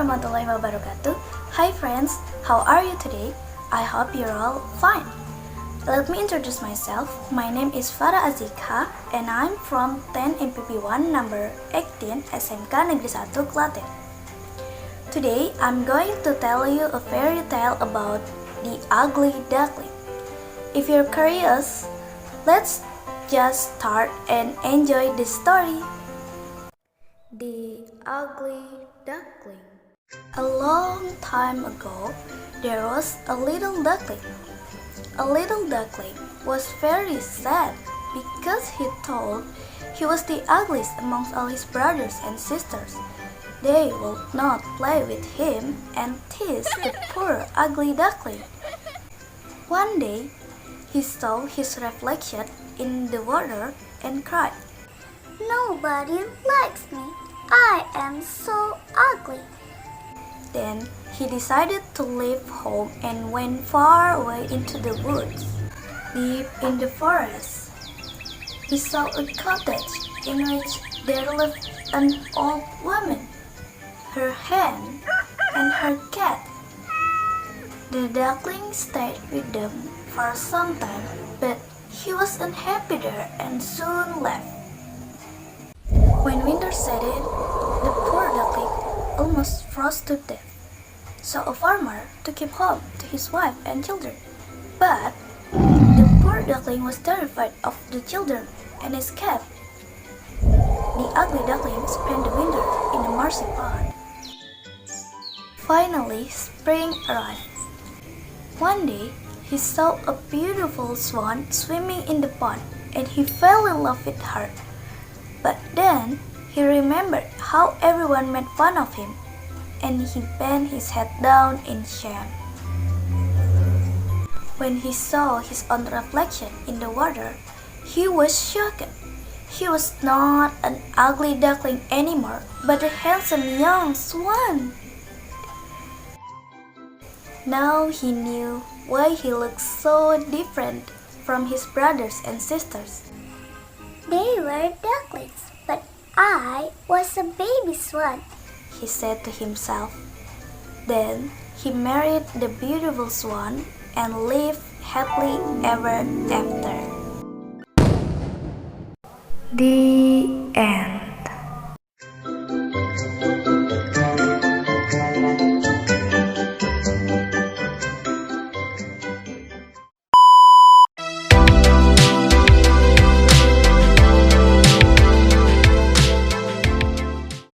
warahmatullahi wabarakatuh. Hi friends, how are you today? I hope you're all fine. Let me introduce myself. My name is Farah Azighah and I'm from 10 MPP1 number 18 SMK NEGERI 1 Klaten. Today I'm going to tell you a fairy tale about the Ugly Duckling. If you're curious, let's just start and enjoy the story. The Ugly Duckling. A long time ago, there was a little duckling. A little duckling was very sad because he thought he was the ugliest amongst all his brothers and sisters. They would not play with him and tease the poor ugly duckling. One day, he saw his reflection in the water and cried, "Nobody likes me. I am so ugly." Then he decided to leave home and went far away into the woods. Deep in the forest, he saw a cottage in which there lived an old woman, her hen, and her cat. The duckling stayed with them for some time, but he was unhappy there and soon left. When winter set in, the poor duckling almost froze to death. So a farmer took him home to his wife and children. But the poor duckling was terrified of the children and escaped. The ugly duckling spent the winter in a marshy pond. Finally, spring arrived. One day, he saw a beautiful swan swimming in the pond and he fell in love with her. But then, he remembered how everyone made fun of him, and he bent his head down in shame. When he saw his own reflection in the water, he was shocked. He was not an ugly duckling anymore, but a handsome young swan. Now he knew why he looked so different from his brothers and sisters. They were ducklings, but I was a baby swan, he said to himself. Then he married the beautiful swan and lived happily ever after. The end.